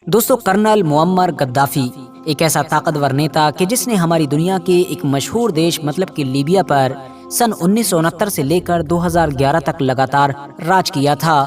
दोस्तों, colonel Muammar Gaddafi एक ऐसा ताकतवर नेता कि जिसने हमारी दुनिया के एक मशहूर देश मतलब कि लीबिया पर सन 1969 से लेकर 2011 तक लगातार राज किया था।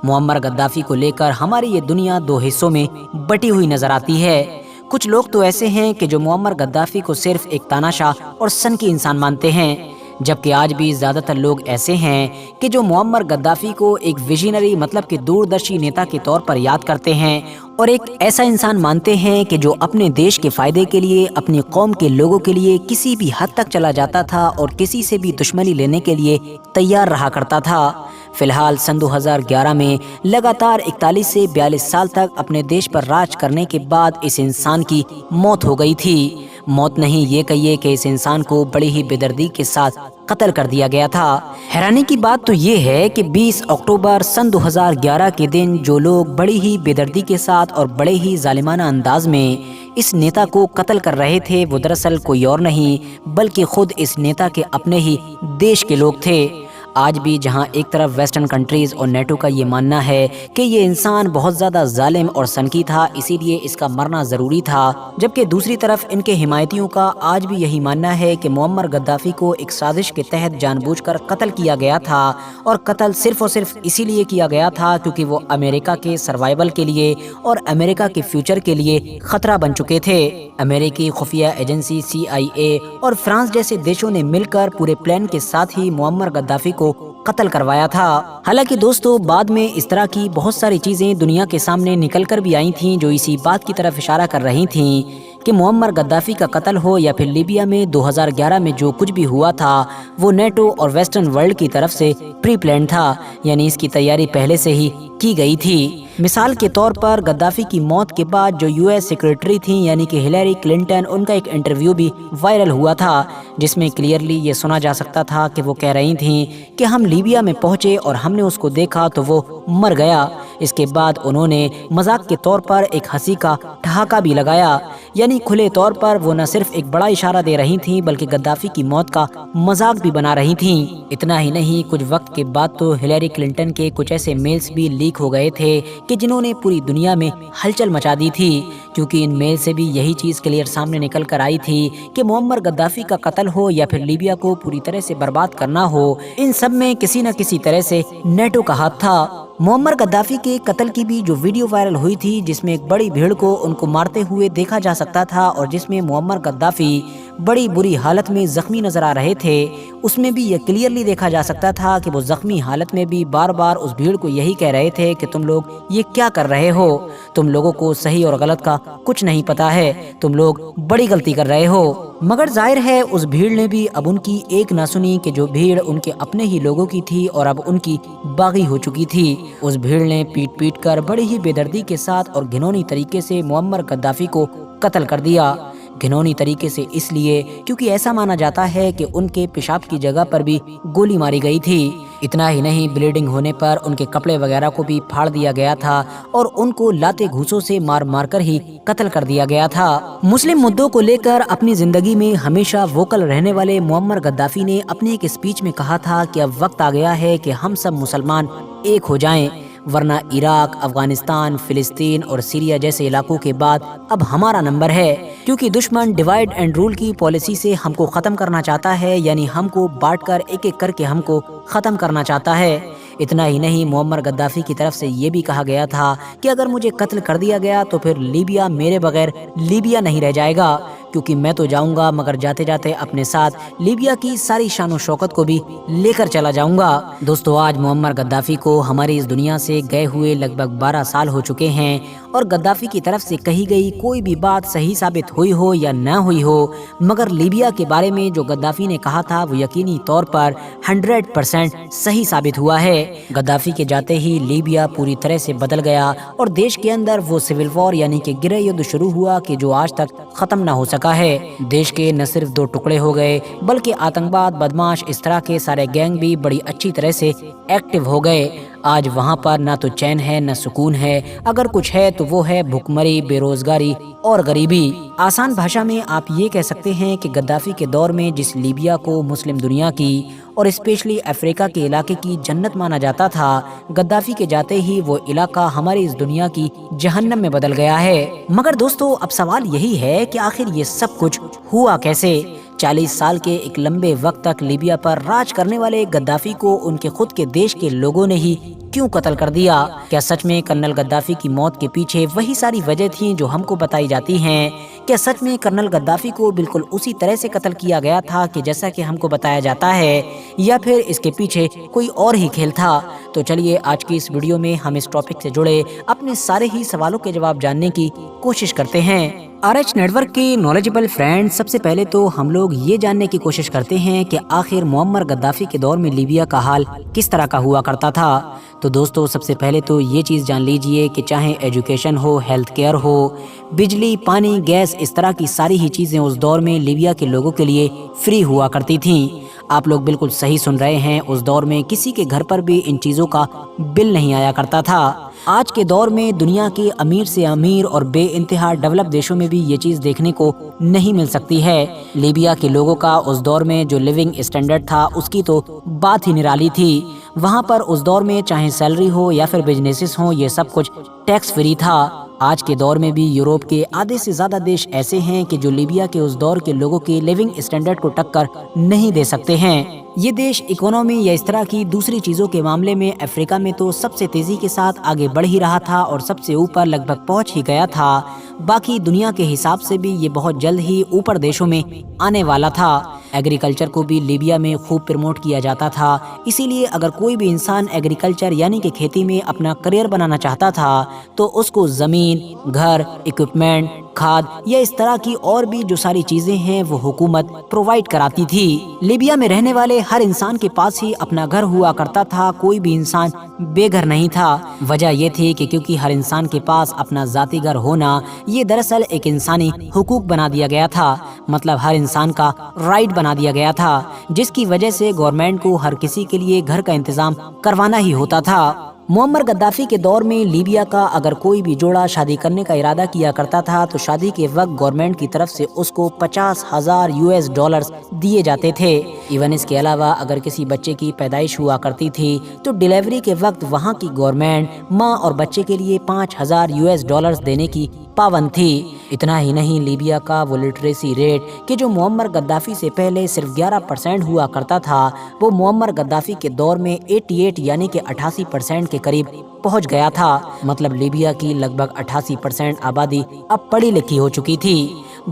मुअम्मर गद्दाफी को लेकर हमारी ये दुनिया दो हिस्सों में बटी हुई नजर आती है। कुछ लोग तो ऐसे हैं कि जो मुअम्मर गद्दाफी को सिर्फ एक तानाशाह और सनकी इंसान मानते हैं, जबकि आज भी ज़्यादातर लोग ऐसे हैं कि जो मुअम्मर गद्दाफी को एक विजनरी मतलब कि दूरदर्शी नेता के तौर पर याद करते हैं और एक ऐसा इंसान मानते हैं कि जो अपने देश के फ़ायदे के लिए, अपनी कौम के लोगों के लिए किसी भी हद तक चला जाता था और किसी से भी दुश्मनी लेने के लिए तैयार रहा करता था। फिलहाल सन 2011 में लगातार 41 से 42 साल तक अपने देश पर राज करने के बाद इस इंसान की मौत हो गई थी। मौत नहीं, ये कहिए कि इस इंसान को बड़ी ही बेदर्दी के साथ कत्ल कर दिया गया था। हैरानी की बात तो ये है कि 20 अक्टूबर सन 2011 के दिन जो लोग बड़ी ही बेदर्दी के साथ और बड़े ही जालिमाना अंदाज में इस नेता को कत्ल कर रहे थे, वो दरअसल कोई और नहीं बल्कि खुद इस नेता के अपने ही देश के लोग थे। आज भी जहां एक तरफ वेस्टर्न कंट्रीज और नेटो का ये मानना है कि ये इंसान बहुत ज़्यादा जालिम और सनकी था, इसीलिए इसका मरना ज़रूरी था, जबकि दूसरी तरफ इनके हिमायतियों का आज भी यही मानना है कि मुअम्मर गद्दाफी को एक साजिश के तहत जानबूझकर कत्ल किया गया था और कत्ल सिर्फ और सिर्फ इसीलिए किया गया था क्योंकि वो अमेरिका के सर्वाइवल के लिए और अमेरिका के फ्यूचर के लिए खतरा बन चुके थे। अमेरिकी खुफिया एजेंसी CIA और फ्रांस जैसे देशों ने मिलकर पूरे प्लान के साथ ही मुअम्मर गद्दाफी को कत्ल करवाया था। हालांकि दोस्तों, बाद में इस तरह की बहुत सारी चीजें दुनिया के सामने निकल कर भी आई थीं जो इसी बात की तरफ इशारा कर रही थीं कि मुअम्मर गद्दाफी का कत्ल हो या फिर लीबिया में 2011 में जो कुछ भी हुआ था वो नेटो और वेस्टर्न वर्ल्ड की तरफ से प्री प्लान था, यानी इसकी तैयारी पहले से ही की गई थी। मिसाल के तौर पर गद्दाफी की मौत के बाद जो US सेक्रेटरी थी यानी कि हिलरी क्लिंटन, उनका एक इंटरव्यू भी वायरल हुआ था जिसमें क्लियरली ये सुना जा सकता था कि वो कह रही थीं कि हम लीबिया में पहुंचे और हमने उसको देखा तो वो मर गया। इसके बाद उन्होंने मजाक के तौर पर एक हंसी का ठहाका भी लगाया, यानी खुले तौर पर वो न सिर्फ एक बड़ा इशारा दे रही थीं बल्कि गद्दाफी की मौत का मजाक भी बना रही थीं। इतना ही नहीं, कुछ वक्त के बाद तो हिलरी क्लिंटन के कुछ ऐसे मेल्स भी लीक हो गए थे कि जिन्होंने पूरी दुनिया में हलचल मचा दी थी, क्योंकि इन मेल से भी यही चीज़ क्लियर सामने निकल कर आई थी कि मुअम्मर गद्दाफी का कत्ल हो या फिर लीबिया को पूरी तरह से बर्बाद करना हो, इन सब में किसी न किसी तरह से नेटो का हाथ था। मुअम्मर गद्दाफी के कत्ल की भी जो वीडियो वायरल हुई थी जिसमें एक बड़ी भीड़ को उनको मारते हुए देखा जा सकता था और जिसमें मुअम्मर गद्दाफी बड़ी बुरी हालत में जख्मी नजर आ रहे थे, उसमें भी यह क्लियरली देखा जा सकता था कि वो जख्मी हालत में भी बार बार उस भीड़ को यही कह रहे थे कि तुम लोग ये क्या कर रहे हो, तुम लोगों को सही और गलत का कुछ नहीं पता है, तुम लोग बड़ी गलती कर रहे हो। मगर जाहिर है उस भीड़ ने भी अब उनकी एक ना सुनी कि जो भीड़ उनके अपने ही लोगों की थी और अब उनकी बागी हो चुकी थी। उस भीड़ ने पीट पीट कर बड़ी ही बेदर्दी के साथ और घिनौनी तरीके से मुअम्मर गद्दाफी को कत्ल कर दिया। घिनौनी तरीके से इसलिए क्योंकि ऐसा माना जाता है कि उनके पेशाब की जगह पर भी गोली मारी गई थी। इतना ही नहीं, ब्लीडिंग होने पर उनके कपड़े वगैरह को भी फाड़ दिया गया था और उनको लाते घूसों से मार मार कर ही कत्ल कर दिया गया था। मुस्लिम मुद्दों को लेकर अपनी जिंदगी में हमेशा वोकल रहने वाले मुअम्मर गद्दाफी ने अपनी एक स्पीच में कहा था कि अब वक्त आ गया है कि हम सब मुसलमान एक हो जाएं, वरना इराक, अफगानिस्तान, फिलिस्तीन और सीरिया जैसे इलाकों के बाद अब हमारा नंबर है, क्योंकि दुश्मन डिवाइड एंड रूल की पॉलिसी से हमको ख़त्म करना चाहता है, यानी हमको बांटकर एक एक करके हमको ख़त्म करना चाहता है। इतना ही नहीं, मुअम्मर गद्दाफी की तरफ से ये भी कहा गया था कि अगर मुझे कत्ल कर दिया गया तो फिर लीबिया मेरे बगैर लीबिया नहीं रह जाएगा, क्योंकि मैं तो जाऊंगा मगर जाते जाते अपने साथ लीबिया की सारी शान और शौकत को भी लेकर चला जाऊंगा। दोस्तों, आज मुअम्मर गद्दाफी को हमारी इस दुनिया से गए हुए लगभग 12 साल हो चुके हैं और गद्दाफी की तरफ से कही गई कोई भी बात सही साबित हुई हो या न हुई हो, मगर लीबिया के बारे में जो गद्दाफी ने कहा था वो यकीनी तौर पर 100% सही साबित हुआ है। गद्दाफी के जाते ही लीबिया पूरी तरह से बदल गया और देश के अंदर वो सिविल वॉर यानी कि गृह युद्ध शुरू हुआ कि जो आज तक खत्म ना हो सका है। देश के न सिर्फ 2 टुकड़े हो गए बल्कि आतंकवाद, बदमाश, इस तरह के सारे गैंग भी बड़ी अच्छी तरह से एक्टिव हो गए। आज वहाँ पर ना तो चैन है न सुकून है, अगर कुछ है तो वो है भुखमरी, बेरोजगारी और गरीबी। आसान भाषा में आप ये कह सकते हैं कि गद्दाफी के दौर में जिस लीबिया को मुस्लिम दुनिया की اور اسپیشلی افریقہ کے علاقے کی جنت مانا جاتا تھا، گدافی کے جاتے ہی وہ علاقہ ہماری اس دنیا کی جہنم میں بدل گیا ہے۔ مگر دوستو اب سوال یہی ہے کہ آخر یہ سب کچھ ہوا کیسے؟ 40 سال کے ایک لمبے وقت تک لیبیا پر راج کرنے والے گدافی کو ان کے خود کے دیش کے لوگوں نے ہی کیوں قتل کر دیا؟ کیا سچ میں کرنل گدافی کی موت کے پیچھے وہی ساری وجہ تھیں جو ہم کو بتائی جاتی ہیں؟ کیا سچ میں کرنل گدافی کو بالکل اسی طرح سے قتل کیا گیا تھا کہ جیسا کہ ہم کو بتایا جاتا ہے، یا پھر اس کے پیچھے کوئی اور ہی کھیل تھا؟ تو چلیے آج کی اس ویڈیو میں ہم اس ٹاپک سے جڑے اپنے سارے ہی سوالوں کے جواب جاننے کی کوشش کرتے ہیں۔ RH نیٹ ورک کے نالجبل فرینڈ، سب سے پہلے تو ہم لوگ یہ جاننے کی کوشش کرتے ہیں کہ آخر معمر گدافی کے دور میں لیبیا کا حال کس طرح کا ہوا کرتا تھا۔ تو دوستو سب سے پہلے تو یہ چیز جان لیجئے کہ چاہے ایجوکیشن ہو، ہیلتھ کیئر ہو، بجلی، پانی، گیس، اس طرح کی ساری ہی چیزیں اس دور میں لیبیا کے لوگوں کے لیے فری ہوا کرتی تھیں۔ آپ لوگ بالکل صحیح سن رہے ہیں، اس دور میں کسی کے گھر پر بھی ان چیزوں کا بل نہیں آیا کرتا تھا۔ آج کے دور میں دنیا کے امیر سے امیر اور بے انتہا ڈیولپ دیشوں میں بھی یہ چیز دیکھنے کو نہیں مل سکتی ہے۔ لیبیا کے لوگوں کا اس دور میں جو لیونگ اسٹینڈرڈ تھا اس کی تو بات ہی نرالی تھی۔ وہاں پر اس دور میں چاہے سیلری ہو یا پھر بزنسز ہوں، یہ سب کچھ ٹیکس فری تھا۔ آج کے دور میں بھی یوروپ کے آدھے سے زیادہ دیش ایسے ہیں کہ جو لیبیا کے اس دور کے لوگوں کے لیونگ اسٹینڈرڈ کو ٹکر نہیں دے سکتے ہیں۔ یہ دیش اکانومی یا اس طرح کی دوسری چیزوں کے معاملے میں افریقہ میں تو سب سے تیزی کے ساتھ آگے بڑھ ہی رہا تھا اور سب سے اوپر لگ بھگ پہنچ ہی گیا تھا۔ باقی دنیا کے حساب سے بھی یہ بہت جلد ہی اوپر دیشوں میں آنے والا تھا۔ ایگریکلچر کو بھی لیبیا میں خوب پروموٹ کیا جاتا تھا، اسی لیے اگر کوئی بھی انسان ایگریکلچر یعنی کہ کھیتی میں اپنا کریئر بنانا چاہتا تھا تو اس کو زمین، گھر، اکوپمنٹ، کھاد یا اس طرح کی اور بھی جو ساری چیزیں ہیں وہ حکومت پرووائڈ کراتی تھی۔ لیبیا میں رہنے والے ہر انسان کے پاس ہی اپنا گھر ہوا کرتا تھا، کوئی بھی انسان بے گھر نہیں تھا۔ وجہ یہ تھی کہ کیونکہ ہر انسان کے پاس اپنا ذاتی گھر ہونا یہ دراصل ایک انسانی حقوق بنا دیا گیا تھا، مطلب ہر انسان کا رائٹ بنا دیا گیا تھا، جس کی وجہ سے گورنمنٹ کو ہر کسی کے لیے گھر کا انتظام کروانا ہی ہوتا تھا۔ معمر گدافی کے دور میں لیبیا کا اگر کوئی بھی جوڑا شادی کرنے کا ارادہ کیا کرتا تھا تو شادی کے وقت گورنمنٹ کی طرف سے اس کو $50,000 دیے جاتے تھے۔ ایون اس کے علاوہ اگر کسی بچے کی پیدائش ہوا کرتی تھی تو ڈیلیوری کے وقت وہاں کی گورنمنٹ ماں اور بچے کے لیے $5,000 دینے کی پابند تھی۔ اتنا ہی نہیں، لیبیا کا وہ لٹریسی ریٹ کہ جو معمر گدافی سے پہلے صرف 11% ہوا کرتا تھا، وہ معمر گدافی کے دور میں 88 یعنی کہ 88% کے قریب پہنچ گیا تھا۔ مطلب لیبیا کی لگ بھگ 88% آبادی اب پڑھی لکھی ہو چکی تھی۔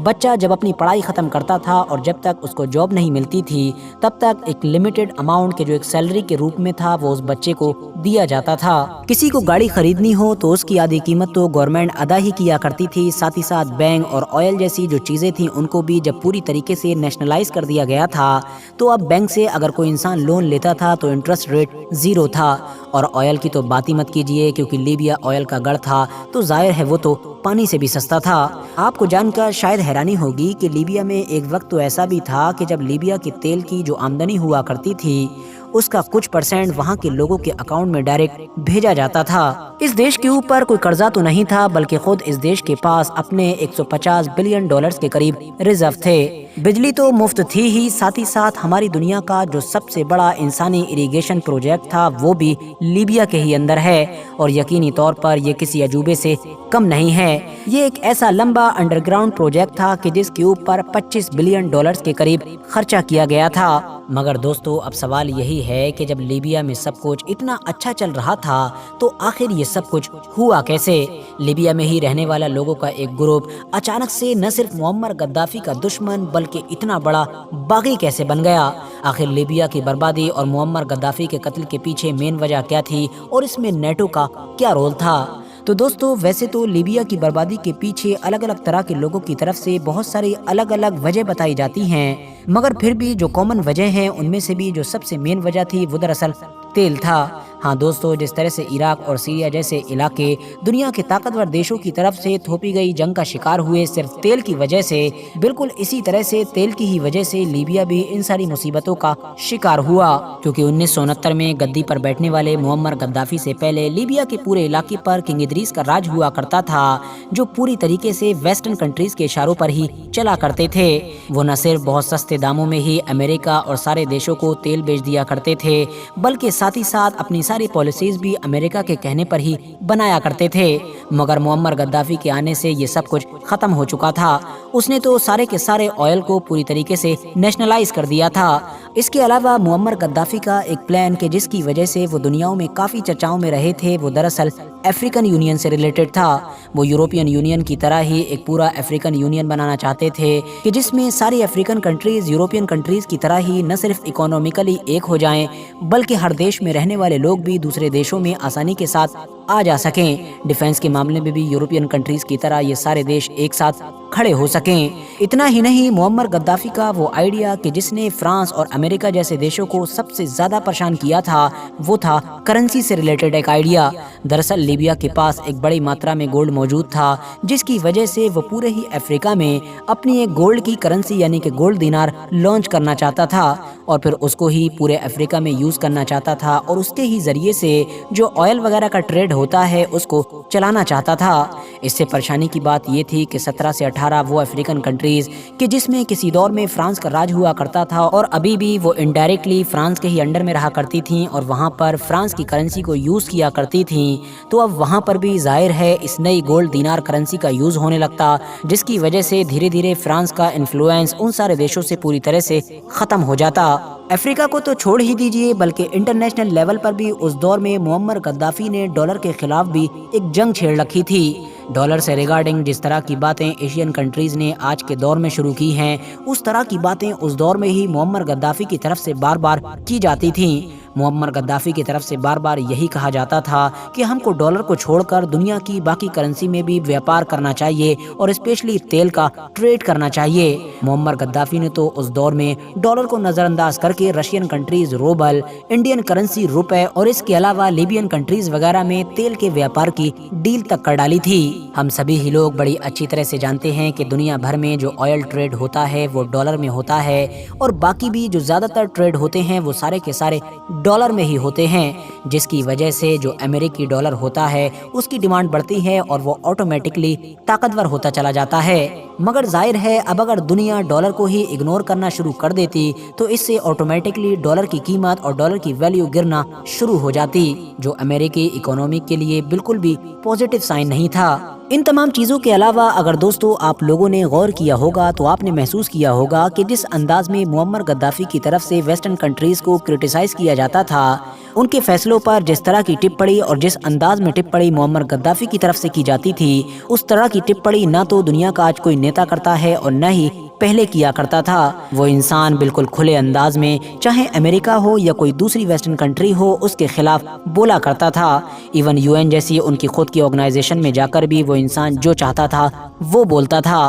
بچہ جب اپنی پڑھائی ختم کرتا تھا اور جب تک اس کو جاب نہیں ملتی تھی تب تک ایک لمیٹڈ اماؤنٹ کے جو ایک سیلری کے روپ میں تھا وہ اس بچے کو دیا جاتا تھا۔ کسی کو گاڑی خریدنی ہو تو اس کی آدھی قیمت تو گورنمنٹ ادا ہی کیا کرتی تھی، ساتھ ہی ساتھ بینک اور آئل جیسی جو چیزیں تھیں ان کو بھی جب پوری طریقے سے نیشنلائز کر دیا گیا تھا تو اب بینک سے اگر کوئی انسان لون لیتا تھا تو انٹرسٹ ریٹ 0 تھا، اور آئل کی تو بات ہی مت کیجیے کیونکہ لیبیا آئل کا گڑھ تھا تو ظاہر ہے وہ تو پانی سے بھی سستا تھا۔ آپ کو جان کر شاید حیرانی ہوگی کہ لیبیا میں ایک وقت تو ایسا بھی تھا کہ جب لیبیا کے تیل کی جو آمدنی ہوا کرتی تھی اس کا کچھ % وہاں کے لوگوں کے اکاؤنٹ میں ڈائریکٹ بھیجا جاتا تھا۔ اس دیش کے اوپر کوئی قرضہ تو نہیں تھا بلکہ خود اس دیش کے پاس اپنے $150 بلین کے قریب ریزرو تھے۔ بجلی تو مفت تھی ہی، ساتھ ہی ساتھ ہماری دنیا کا جو سب سے بڑا انسانی اریگیشن پروجیکٹ تھا وہ بھی لیبیا کے ہی اندر ہے، اور یقینی طور پر یہ کسی عجوبے سے کم نہیں ہے۔ یہ ایک ایسا لمبا انڈر گراؤنڈ پروجیکٹ تھا کہ جس کے اوپر $25 بلین کے قریب خرچہ کیا گیا تھا۔ مگر دوستو اب سوال یہی ہے کہ جب لیبیا میں سب کچھ اتنا اچھا چل رہا تھا تو آخر یہ سب کچھ ہوا کیسے؟ لیبیا میں ہی رہنے والا لوگوں کا ایک گروپ اچانک سے نہ صرف معمر گدافی کا دشمن بلکہ اتنا بڑا باغی کیسے بن گیا؟ آخر لیبیا کی بربادی اور معمر گدافی کے قتل کے پیچھے مین وجہ کیا تھی اور اس میں نیٹو کا کیا رول تھا؟ تو دوستو ویسے تو لیبیا کی بربادی کے پیچھے الگ الگ طرح کے لوگوں کی طرف سے بہت ساری الگ الگ وجہ بتائی جاتی ہیں، مگر پھر بھی جو کامن وجہ ہیں ان میں سے بھی جو سب سے مین وجہ تھی وہ دراصل تیل تھا۔ हाँ दोस्तों, जिस तरह से इराक और सीरिया जैसे इलाके दुनिया के ताकतवर देशों की तरफ से थोपी गई जंग का शिकार हुए सिर्फ तेल की वजह से, बिल्कुल इसी तरह से तेल की ही वजह से लीबिया भी इन सारी मुसीबतों का शिकार हुआ। क्योंकि 1969 में गद्दी पर बैठने वाले मुअम्मर गद्दाफी से पहले लीबिया के पूरे इलाके पर किंग इदरीस का राज हुआ करता था, जो पूरी तरीके से वेस्टर्न कंट्रीज के इशारों पर ही चला करते थे। वो न सिर्फ बहुत सस्ते दामों में ही अमेरिका और सारे देशों को तेल बेच दिया करते थे, बल्कि साथ ही साथ अपनी सारी पॉलिसीज भी अमेरिका के कहने पर ही बनाया करते थे। मगर मुअम्मर गद्दाफी के आने से ये सब कुछ खत्म हो चुका था। उसने तो सारे के सारे ऑयल को पूरी तरीके से नेशनलाइज कर दिया था। इसके अलावा मुअम्मर गद्दाफी का एक प्लान कि जिसकी वजह से वो दुनियाओं में काफ़ी चर्चाओं में रहे थे, वो दरअसल अफ्रीकन यूनियन से रिलेटेड था। वो यूरोपियन यूनियन की तरह ही एक पूरा अफ्रीकन यूनियन बनाना चाहते थे कि जिसमें सारी अफ्रीकन कंट्रीज यूरोपियन कंट्रीज की तरह ही न सिर्फ इकोनॉमिकली एक हो जाएं, बल्कि हर देश में रहने वाले लोग भी दूसरे देशों में आसानी के साथ आ जा सकें। डिफेंस के मामले में भी यूरोपियन कंट्रीज की तरह ये सारे देश एक साथ खड़े हो सकें। इतना ही नहीं, मुअम्मर गद्दाफी का वो आइडिया कि जिसने फ्रांस और अमेरिका जैसे देशों को सबसे ज्यादा परेशान किया था, वो था करेंसी से रिलेटेड एक आइडिया। दरअसल लीबिया के पास एक बड़ी मात्रा में गोल्ड मौजूद था, जिसकी वजह से वो पूरे ही अफ्रीका में अपनी एक गोल्ड की करेंसी यानी कि गोल्ड दिनार लॉन्च करना चाहता था और फिर उसको ही पूरे अफ्रीका में यूज करना चाहता था और उसके ही जरिए से जो ऑयल वगैरह का ट्रेड होता है उसको चलाना चाहता था। इससे परेशानी की बात ये थी कि 17 से 18 वो अफ्रीकन कंट्रीज कि जिसमें किसी दौर में फ्रांस का राज हुआ करता था और अभी भी वो इनडायरेक्टली फ्रांस के ही अंडर में रहा करती थीं और वहाँ पर फ्रांस की करेंसी को यूज़ किया करती थीं। तो अब वहाँ पर भी जाहिर है इस नई गोल्ड दिनार करेंसी का यूज़ होने लगता, जिसकी वजह से धीरे धीरे फ्रांस का इन्फ्लुएंस उन सारे देशों से पूरी तरह से ख़त्म हो जाता। अफ्रीका को तो छोड़ ही दीजिए, बल्कि इंटरनेशनल लेवल पर भी उस दौर में मुअम्मर गद्दाफी ने डॉलर के खिलाफ भी एक जंग छेड़ रखी थी। डॉलर से रिगार्डिंग जिस तरह की बातें एशियन कंट्रीज ने आज के दौर में शुरू की हैं, उस तरह की बातें उस दौर में ही मुअम्मर गद्दाफी की तरफ से बार बार की जाती थीं। मुअम्मर गद्दाफी की तरफ से बार बार यही कहा जाता था कि हमको डॉलर को छोड़कर दुनिया की बाकी करेंसी में भी व्यापार करना चाहिए और स्पेशली तेल का ट्रेड करना चाहिए। मुअम्मर गद्दाफी ने तो उस दौर में डॉलर को नजरअंदाज करके Russian countries rouble, Indian currency रुपए और इसके अलावा लीबियन कंट्रीज वगैरह में तेल के व्यापार की डील तक कर डाली थी। हम सभी ही लोग बड़ी अच्छी तरह से जानते हैं कि दुनिया भर में जो ऑयल ट्रेड होता है वो डॉलर में होता है और बाकी भी जो ज्यादातर ट्रेड होते हैं वो सारे के सारे डॉलर में ही होते हैं, जिसकी वजह से जो अमेरिकी डॉलर होता है उसकी डिमांड बढ़ती है और वो ऑटोमेटिकली ताकतवर होता चला जाता है। मगर जाहिर है अब अगर दुनिया डॉलर को ही इग्नोर करना शुरू कर देती तो इससे ऑटोमेटिकली डॉलर की कीमत और डॉलर की वैल्यू गिरना शुरू हो जाती, जो अमेरिकी इकोनॉमी के लिए बिल्कुल भी पॉजिटिव साइन नहीं था। इन तमाम चीज़ों के अलावा अगर दोस्तों आप लोगों ने गौर किया होगा तो आपने महसूस किया होगा कि जिस अंदाज में मुअम्मर गद्दाफी की तरफ से वेस्टर्न कंट्रीज को क्रिटिसाइज किया जाता था, उनके फैसलों पर जिस तरह की टिप्पणी और जिस अंदाज में टिप्पणी मुअम्मर गद्दाफी की तरफ से की जाती थी, उस तरह की टिप्पणी ना तो दुनिया का आज कोई नेता करता है और न ही पहले किया करता था। वो इंसान बिल्कुल खुले अंदाज में चाहे अमेरिका हो या कोई दूसरी वेस्टर्न कंट्री हो उसके खिलाफ बोला करता था। इवन यूएन जैसी उनकी खुद की ऑर्गेनाइजेशन में जाकर भी वो इंसान जो चाहता था वो बोलता था।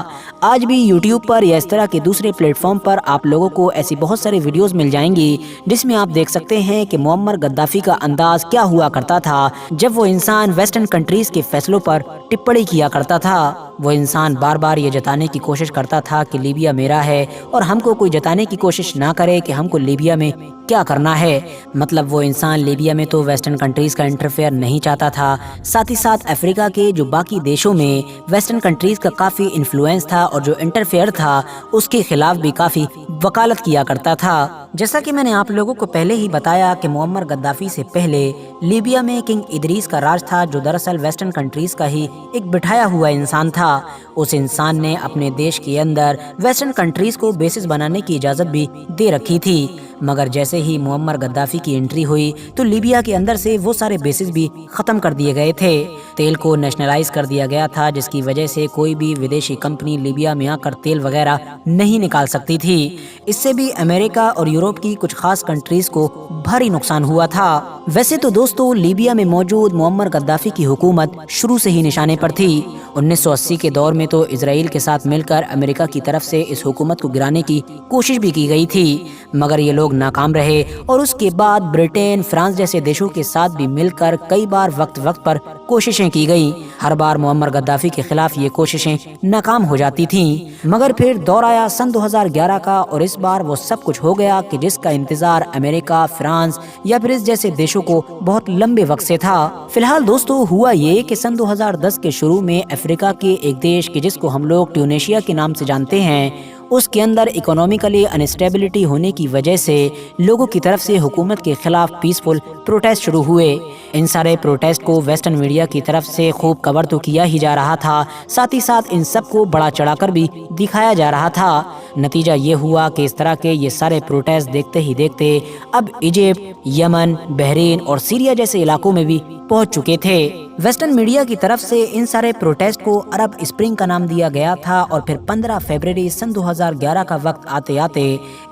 आज भी यूट्यूब पर या इस तरह के दूसरे प्लेटफॉर्म पर आप लोगों को ऐसी बहुत सारी वीडियोस मिल जाएंगी जिसमें आप देख सकते हैं कि मुअम्मर गद्दाफी का अंदाज क्या हुआ करता था जब वो इंसान वेस्टर्न कंट्रीज के फैसलों पर टिप्पणी किया करता था। वो इंसान बार बार ये जताने की कोशिश करता था कि लीबिया मेरा है और हमको कोई जताने की कोशिश ना करे कि हमको लीबिया में क्या करना है। मतलब वो इंसान लीबिया में तो वेस्टर्न कंट्रीज का इंटरफेयर नहीं चाहता था, साथ ही साथ अफ्रीका के जो बाकी देशों में वेस्टर्न कंट्रीज का काफ़ी इन्फ्लुएंस था और जो इंटरफेयर था उसके खिलाफ भी काफ़ी वकालत किया करता था। जैसा कि मैंने आप लोगों को पहले ही बताया कि मुअम्मर गद्दाफी से पहले लीबिया में किंग इदरीस का राज था, जो दरअसल वेस्टर्न कंट्रीज का ही एक बिठाया हुआ इंसान था। उस इंसान ने अपने देश के अंदर वेस्टर्न कंट्रीज को बेसिस बनाने की इजाज़त भी दे रखी थी, मगर जैसे ही मुअम्मर गद्दाफी की एंट्री हुई तो लीबिया के अंदर से वो सारे बेसिस भी ख़त्म कर दिए गए थे। तेल को नेशनलाइज कर दिया गया था, जिसकी वजह से कोई भी विदेशी कंपनी लीबिया में आकर तेल वगैरह नहीं निकाल सकती थी। इससे भी अमेरिका और यूरोप की कुछ खास कंट्रीज को भारी नुकसान हुआ था। वैसे तो दोस्तों लीबिया में मौजूद मुअम्मर गद्दाफी की हुकूमत शुरू से ही निशाने पर थी। 1980 के दौर में तो इजराइल के साथ मिलकर अमेरिका की तरफ से इस हुकूमत को गिराने की कोशिश भी की गई थी, मगर ये लोग नाकाम रहे और उसके बाद ब्रिटेन, फ्रांस जैसे देशों के साथ भी मिलकर कई बार वक्त वक्त पर कोशिशें की गई। हर बार मुअम्मर गद्दाफी के खिलाफ ये कोशिशें नाकाम हो जाती थीं, मगर फिर दौर आया सन 2011 का और इस बार वो सब कुछ हो गया कि जिसका इंतजार अमेरिका, फ्रांस या फिर इस जैसे देशों को बहुत लंबे वक्त से था। फिलहाल दोस्तों हुआ ये कि सन 2010 के शुरू में अफ्रीका के एक देश के जिसको हम लोग ट्यूनेशिया के नाम से जानते हैं, उसके अंदर इकोनॉमिकली अनस्टेबिलिटी होने की वजह से लोगों की तरफ से हुकूमत के खिलाफ पीसफुल प्रोटेस्ट शुरू हुए। इन सारे प्रोटेस्ट को वेस्टर्न मीडिया की तरफ से खूब कवर तो किया ही जा रहा था, साथ ही साथ इन सब को बड़ा चढ़ाकर भी दिखाया जा रहा था। नतीजा ये हुआ कि इस तरह के ये सारे प्रोटेस्ट देखते ही देखते अब इजिप्ट, यमन, बहरीन और सीरिया जैसे इलाकों में भी पहुंच चुके थे। वेस्टर्न मीडिया की तरफ से इन सारे प्रोटेस्ट को अरब स्प्रिंग का नाम दिया गया था और फिर 15 फरवरी सन 2011 का वक्त आते आते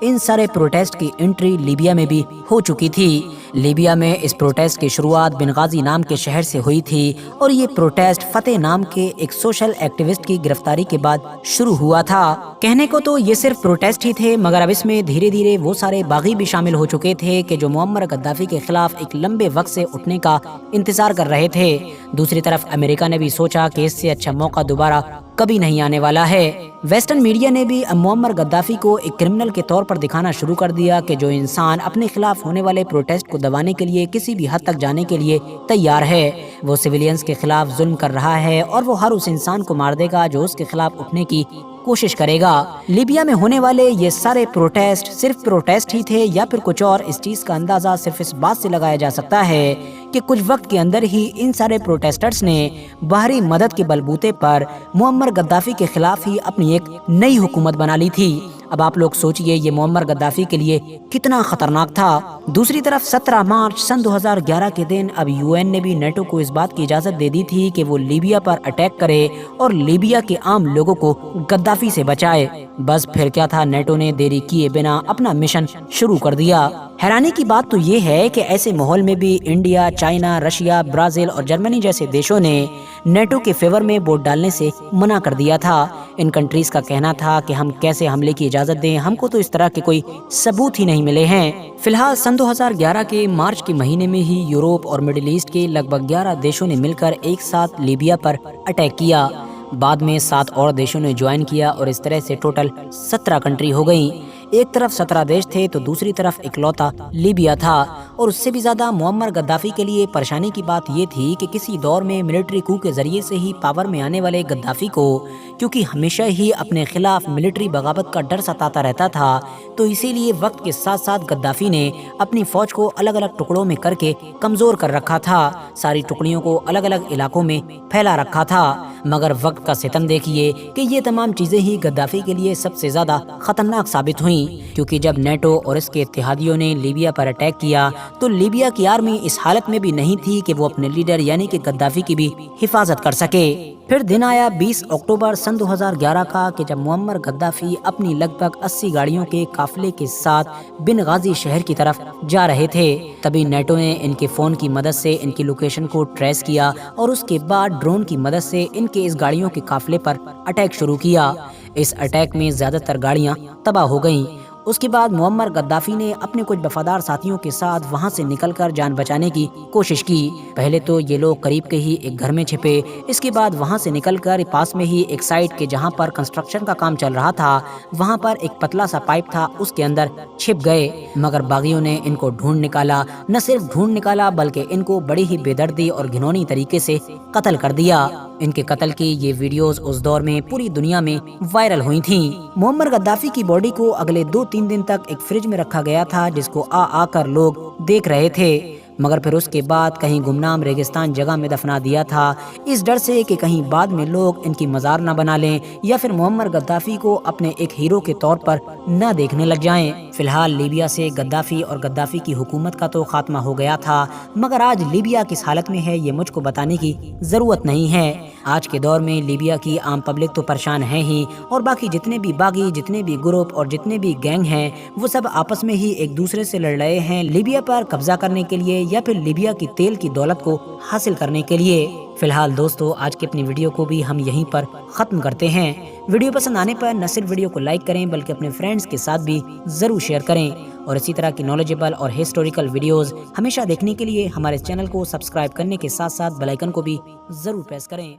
इन सारे प्रोटेस्ट की एंट्री लीबिया में भी हो चुकी थी। लीबिया में इस प्रोटेस्ट की शुरुआत बेनगाजी नाम के शहर से हुई थी और ये प्रोटेस्ट फतेह नाम के एक सोशल एक्टिविस्ट की गिरफ्तारी के बाद शुरू हुआ था। कहने को तो ये सिर्फ प्रोटेस्ट ही थे, मगर अब इसमें धीरे धीरे वो सारे बागी भी शामिल हो चुके थे कि जो मुअम्मर गद्दाफी के खिलाफ एक लंबे वक्त से उठने का इंतजार कर रहे थे। दूसरी तरफ अमेरिका ने भी सोचा कि इससे अच्छा मौका दोबारा कभी नहीं आने वाला है। वेस्टर्न मीडिया ने भी मुअम्मर गद्दाफी को एक क्रिमिनल के तौर पर दिखाना शुरू कर दिया कि जो इंसान अपने खिलाफ होने वाले प्रोटेस्ट को दबाने के लिए किसी भी हद तक जाने के लिए तैयार है, वो सिविलियंस के खिलाफ जुल्म कर रहा है और वो हर उस इंसान को मार देगा जो उसके खिलाफ उठने की कोशिश करेगा। लीबिया में होने वाले ये सारे प्रोटेस्ट सिर्फ प्रोटेस्ट ही थे या फिर कुछ और, इस चीज का अंदाजा सिर्फ इस बात से लगाया जा सकता है कि कुछ वक्त के अंदर ही इन सारे प्रोटेस्टर्स ने बाहरी मदद के बलबूते पर मुअम्मर गद्दाफी के खिलाफ ही अपनी एक नई हुकूमत बना ली थी। अब आप लोग सोचिए ये मुअम्मर गद्दाफी के लिए कितना खतरनाक था। दूसरी तरफ 17 मार्च सन 2011 के दिन अब यूएन ने भी नेटो को इस बात की इजाजत दे दी थी कि वो लीबिया पर अटैक करे और लीबिया के आम लोगों को गद्दाफी से बचाए। बस फिर क्या था, नेटो ने देरी किए बिना अपना मिशन शुरू कर दिया। हैरानी की बात तो ये है कि ऐसे माहौल में भी इंडिया, चाइना, रशिया, ब्राजील और जर्मनी जैसे देशों ने नेटो के फेवर में वोट डालने से मना कर दिया था। इन कंट्रीज का कहना था कि हम कैसे हमले की इजाजत दें, हमको तो इस तरह के कोई सबूत ही नहीं मिले हैं। फिलहाल सन 2011 के मार्च के महीने में ही यूरोप और मिडिल ईस्ट के लगभग 11 देशों ने मिलकर एक साथ लीबिया पर अटैक किया। बाद में 7 और देशों ने ज्वाइन किया और इस तरह से टोटल 17 कंट्री हो गई। एक तरफ 17 देश थे तो दूसरी तरफ इकलौता लीबिया था। और उससे भी ज्यादा मुअम्मर गद्दाफी के लिए परेशानी की बात ये थी कि किसी दौर में मिलिट्री कू के जरिए से ही पावर में आने वाले गद्दाफी को, क्योंकि हमेशा ही अपने खिलाफ मिलिट्री बगावत का डर सताता रहता था, तो इसीलिए वक्त के साथ साथ गद्दाफी ने अपनी फौज को अलग अलग टुकड़ों में करके कमजोर कर रखा था। सारी टुकड़ियों को अलग अलग इलाकों में फैला रखा था। मगर वक्त का सितम देखिए कि ये तमाम चीजें ही गद्दाफी के लिए सबसे ज्यादा खतरनाक साबित हुई, क्योंकि जब नेटो और इसके इत्तेहादियों ने लीबिया पर अटैक किया तो लीबिया की आर्मी इस हालत में भी नहीं थी कि वो अपने लीडर यानी कि गद्दाफी की भी हिफाजत कर सके। फिर दिन आया 20 अक्टूबर सन 2011 का कि जब मुअम्मर गद्दाफी अपनी लगभग 80 गाड़ियों के काफिले के साथ बेनगाजी शहर की तरफ जा रहे थे। तभी नेटो ने इनके फोन की मदद से इनकी लोकेशन को ट्रेस किया और उसके बाद ड्रोन की मदद से इनके इस गाड़ियों के काफिले पर अटैक शुरू किया। इस अटैक में ज्यादातर गाड़ियां तबाह हो गईं। उसके बाद मुअम्मर गद्दाफी ने अपने कुछ वफादार साथियों के साथ वहां से निकलकर जान बचाने की कोशिश की। पहले तो ये लोग करीब के ही एक घर में छिपे, इसके बाद वहां से निकलकर पास में ही एक साइट के जहां पर कंस्ट्रक्शन का काम चल रहा था, वहां पर एक पतला सा पाइप था, उसके अंदर छिप गए। मगर बागियों ने इनको ढूंढ निकाला, न सिर्फ ढूंढ निकाला बल्कि इनको बड़ी ही बेदर्दी और घिनौनी तरीके से कत्ल कर दिया। इनके कत्ल की ये वीडियोस उस दौर में पूरी दुनिया में वायरल हुई थीं। मुअम्मर गद्दाफी की बॉडी को अगले 2-3 दिन तक एक फ्रिज में रखा गया था, जिसको आकर लोग देख रहे थे। मगर फिर उसके बाद कहीं गुमनाम रेगिस्तान जगह में दफना दिया था, इस डर से कि कहीं बाद में लोग इनकी मज़ार न बना लें या फिर मुअम्मर गद्दाफी को अपने एक हीरो के तौर पर न देखने लग जाएं। फिलहाल लीबिया से गद्दाफी और गद्दाफी की हुकूमत का तो खात्मा हो गया था, मगर आज लीबिया किस हालत में है ये मुझको बताने की ज़रूरत नहीं है। آج کے دور میں لیبیا کی عام پبلک تو پریشان ہے ہی، اور باقی جتنے بھی باغی، جتنے بھی گروپ اور جتنے بھی گینگ ہیں وہ سب آپس میں ہی ایک دوسرے سے لڑ رہے ہیں لیبیا پر قبضہ کرنے کے لیے یا پھر لیبیا کی تیل کی دولت کو حاصل کرنے کے لیے۔ فی الحال دوستو، آج کی اپنی ویڈیو کو بھی ہم یہیں پر ختم کرتے ہیں۔ ویڈیو پسند آنے پر نہ صرف ویڈیو کو لائک کریں بلکہ اپنے فرینڈز کے ساتھ بھی ضرور شیئر کریں، اور اسی طرح کی نالجبل اور ہسٹوریکل ویڈیوز ہمیشہ دیکھنے کے لیے ہمارے چینل کو سبسکرائب کرنے کے ساتھ ساتھ بیل آئیکن کو بھی ضرور پریس کریں۔